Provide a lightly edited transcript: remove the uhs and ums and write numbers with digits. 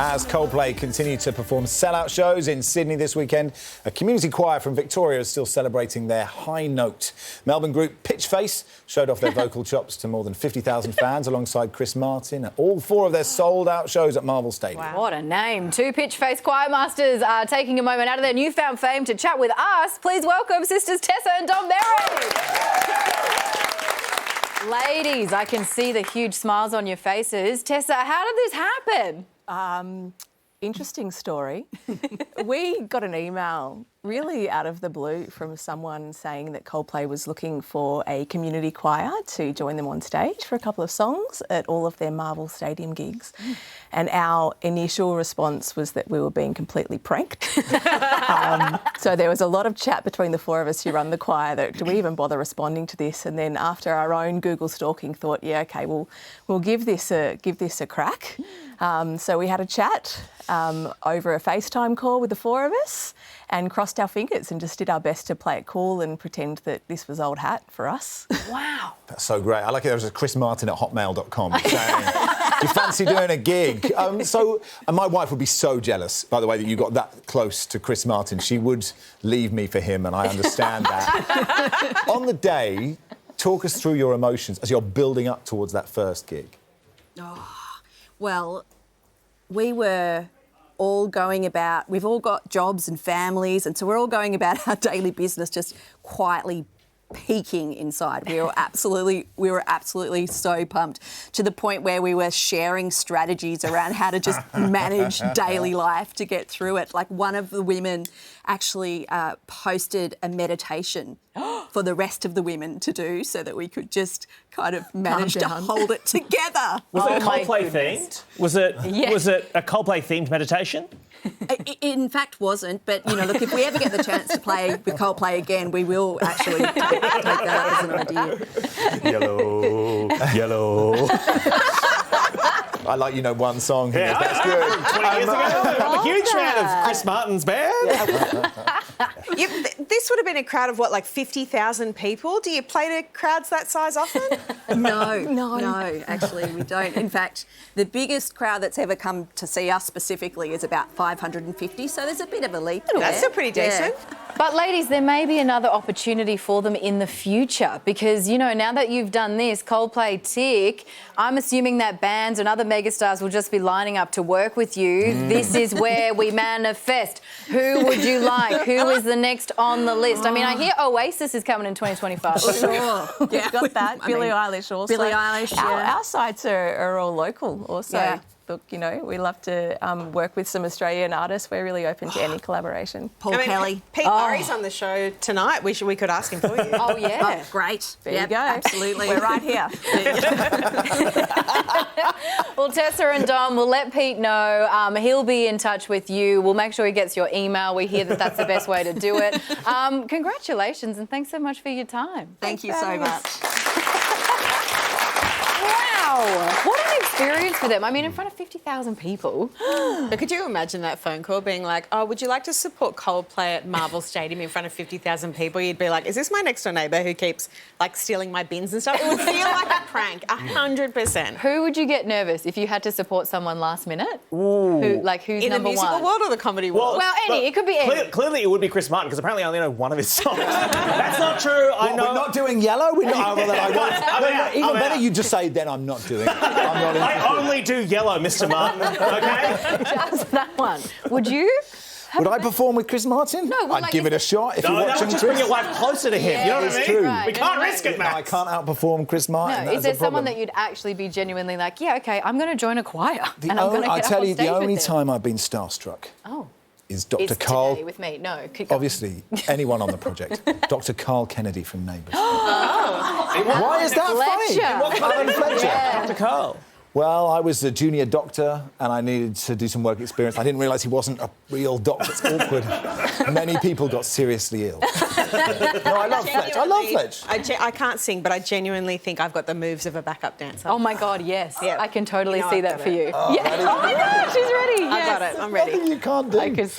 As Coldplay continue to perform sellout shows in Sydney this weekend, a community choir from Victoria is still celebrating their high note. Melbourne group PitchFace showed off their vocal chops to more than 50,000 fans alongside Chris Martin at all four of their sold-out shows at Marvel Stadium. Wow. What a name. Two PitchFace choirmasters are taking a moment out of their newfound fame to chat with us. Please welcome sisters Tessa and Dom Meyrick. Ladies, I can see the huge smiles on your faces. Tessa, how did this happen? Interesting story. We got an email really out of the blue from someone saying that Coldplay was looking for a community choir to join them on stage for a couple of songs at all of their Marvel Stadium gigs. And our initial response was that we were being completely pranked. So there was a lot of chat between the four of us who run the choir that, do we even bother responding to this? And then after our own Google stalking, thought, yeah, OK, we'll give this a crack. So we had a chat over a FaceTime call with the four of us and crossed our fingers and just did our best to play it cool and pretend that this was old hat for us. Wow. That's so great. I like it. There was a Chris Martin at hotmail.com saying, do you fancy doing a gig? And my wife would be so jealous, by the way, that you got that close to Chris Martin. She would leave me for him, and I understand that. On the day, talk us through your emotions as you're building up towards that first gig. Well, we were all going about, we've all got jobs and families, and so we're all going about our daily business just quietly peaking inside. We were absolutely so pumped, to the point where we were sharing strategies around how to just manage daily life to get through it. Like, one of the women actually posted a meditation for the rest of the women to do, so that we could just kind of manage to hold it together. Was it Coldplay themed? Was it a Coldplay themed meditation? It in fact wasn't, but, you know, look, if we ever get the chance to play with Coldplay again, we will actually take that as an idea. Yellow, yellow. I like, you know, one song here. Yeah, That's good. 20 years ago, I'm a huge fan of Chris Martin's band. This would have been a crowd of, what, like 50,000 people? Do you play to crowds that size often? No, actually we don't. In fact, the biggest crowd that's ever come to see us specifically is about 550, so there's a bit of a leap there. That's still pretty decent. Yeah. But ladies, there may be another opportunity for them in the future, because, you know, now that you've done this, Coldplay tick, I'm assuming that bands and other megastars will just be lining up to work with you. This is where we manifest. Who would you like? Who is the next on the list? I mean, I hear Oasis is coming in 2025. Sure. Yeah, got that. Billie Eilish also. Billie Eilish, yeah. Our sites are all local also. Yeah. Look, you know, we love to work with some Australian artists. We're really open to any collaboration. Paul Kelly. Pete Murray's on the show tonight. We could ask him for you. Oh, yeah. Oh, great. There you go. Absolutely. We're right here. Well, Tessa and Dom, we'll let Pete know. He'll be in touch with you. We'll make sure he gets your email. We hear that that's the best way to do it. Congratulations, and thanks so much for your time. Thank you so much. Wow. What an experience for them. I mean, in front of 50,000 people. But could you imagine that phone call being like, oh, would you like to support Coldplay at Marvel Stadium in front of 50,000 people? You'd be like, is this my next door neighbour who keeps, like, stealing my bins and stuff? It would feel like a prank, 100%. Who would you get nervous if you had to support someone last minute? Who's In number the musical one? world or the comedy world? Well, any. It could be any. Clearly, it would be Chris Martin, because apparently I only know one of his songs. That's not true. I know. We're not doing yellow? We're not. Well, then I won't. out. Even I'm better, out. you just say, then I'm not doing it. I'm not interested. I only do yellow, Mr. Martin, OK? Just that one. Would you? Would I perform with Chris Martin? No, well, I'd like, give it a shot if No, you're that watching would just Chris. bring your life closer to him, you know what I mean? True. Right. We can't risk it, No, Matt. I can't outperform Chris Martin. No, That's is there the problem. someone that you'd actually be genuinely like, yeah, OK, I'm going to join a choir The and I'm going to I get tell up on you, stage the only with them? time I've been starstruck is Dr. It's Carl. today with me. No. Keep going. Obviously, anyone on the project. Dr. Carl Kennedy from Neighbours. Why is that Fletcher. funny? Alan Fletcher. Yeah. Dr. Carl. Well, I was a junior doctor and I needed to do some work experience. I didn't realise he wasn't a real doctor. It's awkward. Many people got seriously ill. No, I love Fletch. I love Fletch. I can't sing, but I genuinely think I've got the moves of a backup dancer. Oh, my God, yes. Yeah. I can totally You know see I've that got for it. you. Oh, yeah. Oh, my God, she's ready. I got it. I'm ready. Nothing you can't do. I can see